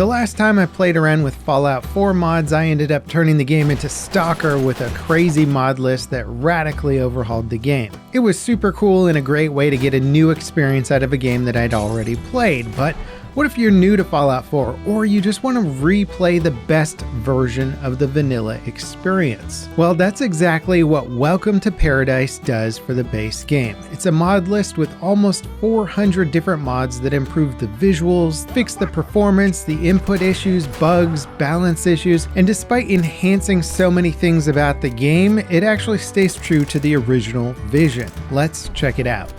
The last time I played around with Fallout 4 mods, I ended up turning the game into Stalker with a crazy mod list that radically overhauled the game. It was super cool and a great way to get a new experience out of a game that I'd already played, but what if you're new to Fallout 4, or you just want to replay the best version of the vanilla experience? Well, that's exactly what Welcome to Paradise does for the base game. It's a mod list with almost 400 different mods that improve the visuals, fix the performance, the input issues, bugs, balance issues, and despite enhancing so many things about the game, it actually stays true to the original vision. Let's check it out.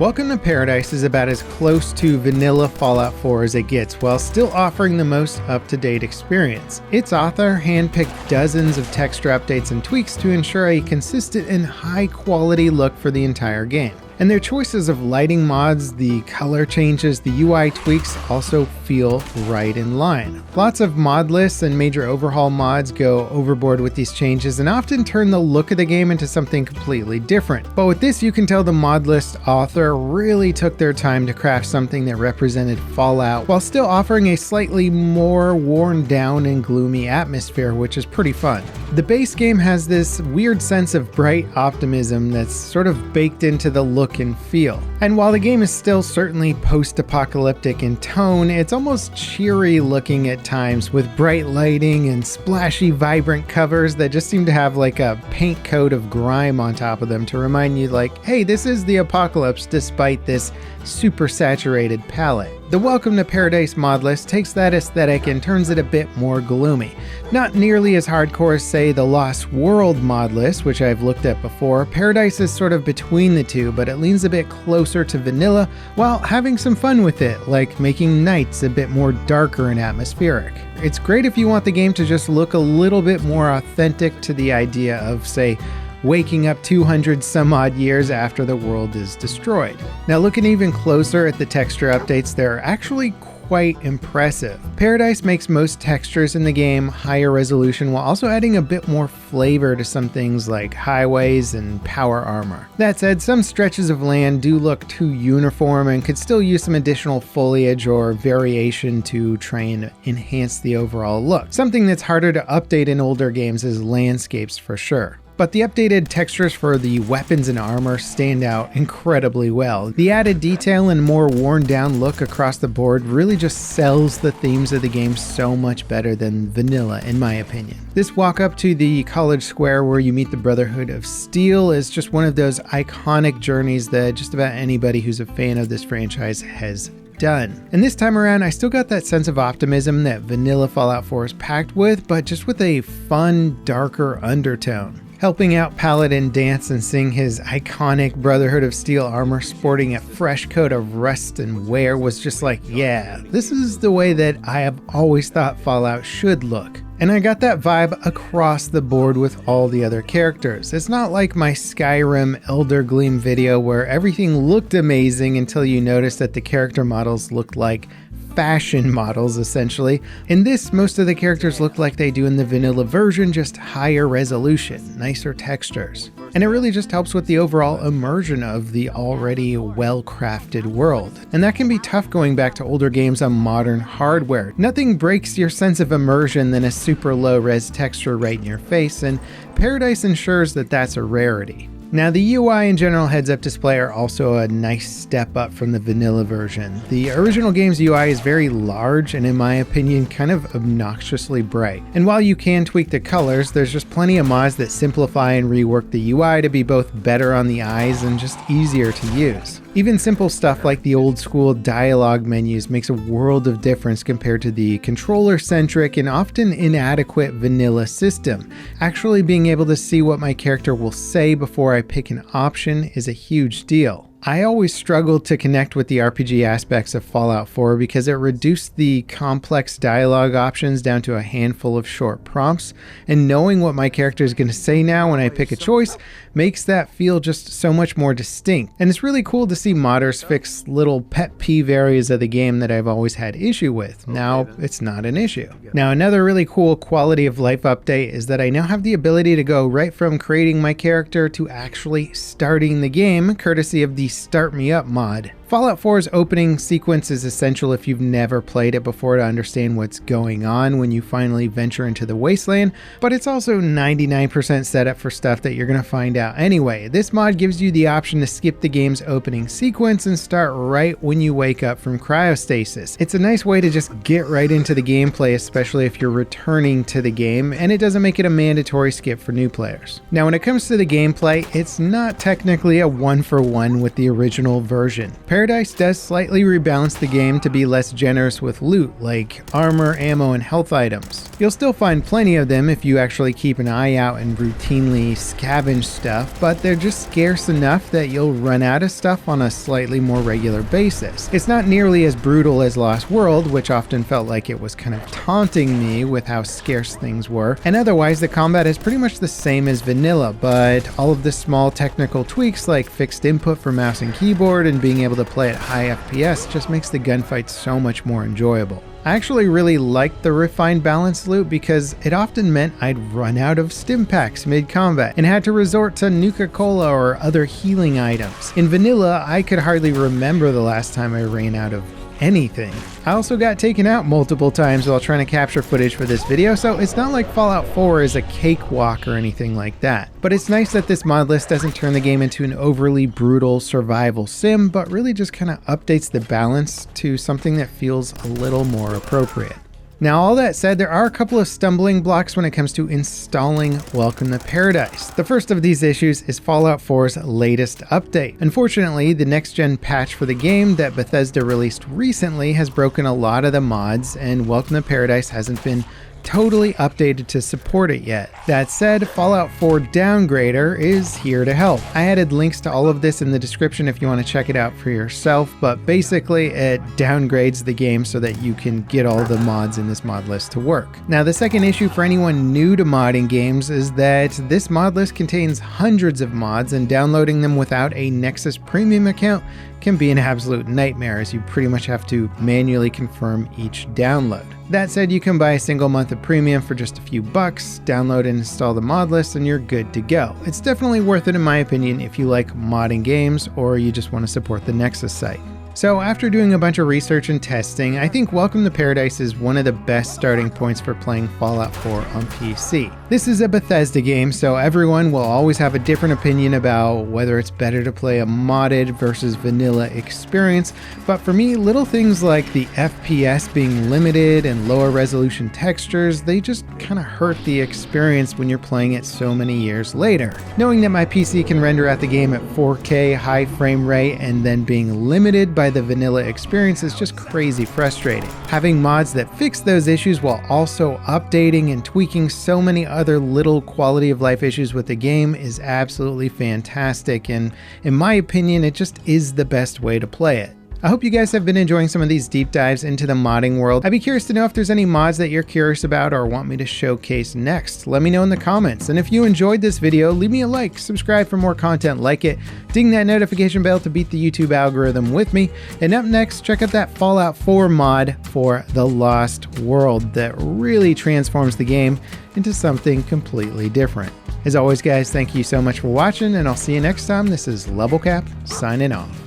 Welcome to Paradise is about as close to vanilla Fallout 4 as it gets, while still offering the most up-to-date experience. Its author handpicked dozens of texture updates and tweaks to ensure a consistent and high-quality look for the entire game. And their choices of lighting mods, the color changes, the UI tweaks also feel right in line. Lots of mod lists and major overhaul mods go overboard with these changes and often turn the look of the game into something completely different. But with this, you can tell the mod list author really took their time to craft something that represented Fallout while still offering a slightly more worn down and gloomy atmosphere, which is pretty fun. The base game has this weird sense of bright optimism that's sort of baked into the look and feel. And while the game is still certainly post-apocalyptic in tone, it's almost cheery looking at times with bright lighting and splashy, vibrant covers that just seem to have like a paint coat of grime on top of them to remind you like, hey, this is the apocalypse despite this super saturated palette. The Welcome to Paradise mod list takes that aesthetic and turns it a bit more gloomy. Not nearly as hardcore as, say, the Lost World mod list, which I've looked at before. Paradise is sort of between the two, but it leans a bit closer to vanilla while having some fun with it, like making nights a bit more darker and atmospheric. It's great if you want the game to just look a little bit more authentic to the idea of, say, waking up 200 some odd years after the world is destroyed. Now looking even closer at the texture updates, they're actually quite impressive. Paradise makes most textures in the game higher resolution while also adding a bit more flavor to some things like highways and power armor. That said, some stretches of land do look too uniform and could still use some additional foliage or variation to try and enhance the overall look. Something that's harder to update in older games is landscapes for sure. But the updated textures for the weapons and armor stand out incredibly well. The added detail and more worn down look across the board really just sells the themes of the game so much better than vanilla in my opinion. This walk up to the college square where you meet the Brotherhood of Steel is just one of those iconic journeys that just about anybody who's a fan of this franchise has done. And this time around, I still got that sense of optimism that vanilla Fallout 4 is packed with, but just with a fun, darker undertone. Helping out Paladin dance and sing his iconic Brotherhood of Steel armor sporting a fresh coat of rust and wear was just like, yeah, this is the way that I have always thought Fallout should look. And I got that vibe across the board with all the other characters. It's not like my Skyrim Elder Gleam video where everything looked amazing until you noticed that the character models looked like fashion models essentially. In this, most of the characters look like they do in the vanilla version, just higher resolution, nicer textures. And it really just helps with the overall immersion of the already well-crafted world. And that can be tough going back to older games on modern hardware. Nothing breaks your sense of immersion than a super low-res texture right in your face, and Paradise ensures that that's a rarity. Now the UI and general heads-up display are also a nice step up from the vanilla version. The original game's UI is very large and in my opinion kind of obnoxiously bright. And while you can tweak the colors, there's just plenty of mods that simplify and rework the UI to be both better on the eyes and just easier to use. Even simple stuff like the old school dialogue menus makes a world of difference compared to the controller-centric and often inadequate vanilla system. Actually being able to see what my character will say before I pick an option is a huge deal. I always struggled to connect with the RPG aspects of Fallout 4 because it reduced the complex dialogue options down to a handful of short prompts, and knowing what my character is going to say now when I pick a choice makes that feel just so much more distinct. And it's really cool to see modders fix little pet peeve areas of the game that I've always had issue with. Now it's not an issue. Now another really cool quality of life update is that I now have the ability to go right from creating my character to actually starting the game, courtesy of the Start Me Up mod. Fallout 4's opening sequence is essential if you've never played it before to understand what's going on when you finally venture into the wasteland, but it's also 99% set up for stuff that you're going to find out anyway. This mod gives you the option to skip the game's opening sequence and start right when you wake up from cryostasis. It's a nice way to just get right into the gameplay, especially if you're returning to the game, and it doesn't make it a mandatory skip for new players. Now when it comes to the gameplay, it's not technically a one-for-one with the original version. Paradise does slightly rebalance the game to be less generous with loot, like armor, ammo, and health items. You'll still find plenty of them if you actually keep an eye out and routinely scavenge stuff, but they're just scarce enough that you'll run out of stuff on a slightly more regular basis. It's not nearly as brutal as Lost World, which often felt like it was kind of taunting me with how scarce things were, and otherwise the combat is pretty much the same as vanilla, but all of the small technical tweaks like fixed input for mouse and keyboard and being able to play at high FPS just makes the gunfights so much more enjoyable. I actually really liked the refined balance loot because it often meant I'd run out of stim packs mid-combat and had to resort to Nuka-Cola or other healing items. In vanilla, I could hardly remember the last time I ran out of anything. I also got taken out multiple times while trying to capture footage for this video, so it's not like Fallout 4 is a cakewalk or anything like that. But it's nice that this mod list doesn't turn the game into an overly brutal survival sim, but really just kind of updates the balance to something that feels a little more appropriate. Now, all that said, there are a couple of stumbling blocks when it comes to installing Welcome to Paradise. The first of these issues is Fallout 4's latest update. Unfortunately, the next-gen patch for the game that Bethesda released recently has broken a lot of the mods, and Welcome to Paradise hasn't been totally updated to support it yet. That said, Fallout 4 Downgrader is here to help. I added links to all of this in the description if you want to check it out for yourself, but basically it downgrades the game so that you can get all the mods in this mod list to work. Now, the second issue for anyone new to modding games is that this mod list contains hundreds of mods, and downloading them without a Nexus Premium account can be an absolute nightmare, as you pretty much have to manually confirm each download. That said, you can buy a single month of premium for just a few bucks, download and install the mod list, and you're good to go. It's definitely worth it in my opinion if you like modding games or you just want to support the Nexus site. So after doing a bunch of research and testing, I think Welcome to Paradise is one of the best starting points for playing Fallout 4 on PC. This is a Bethesda game, so everyone will always have a different opinion about whether it's better to play a modded versus vanilla experience, but for me, little things like the FPS being limited and lower resolution textures, they just kind of hurt the experience when you're playing it so many years later. Knowing that my PC can render out the game at 4K high frame rate and then being limited by the vanilla experience is just crazy frustrating. Having mods that fix those issues while also updating and tweaking so many other little quality of life issues with the game is absolutely fantastic, and in my opinion, it just is the best way to play it. I hope you guys have been enjoying some of these deep dives into the modding world. I'd be curious to know if there's any mods that you're curious about or want me to showcase next. Let me know in the comments. And if you enjoyed this video, leave me a like, subscribe for more content like it, ding that notification bell to beat the YouTube algorithm with me. And up next, check out that Fallout 4 mod for The Lost World that really transforms the game into something completely different. As always, guys, thank you so much for watching, and I'll see you next time. This is Level Cap signing off.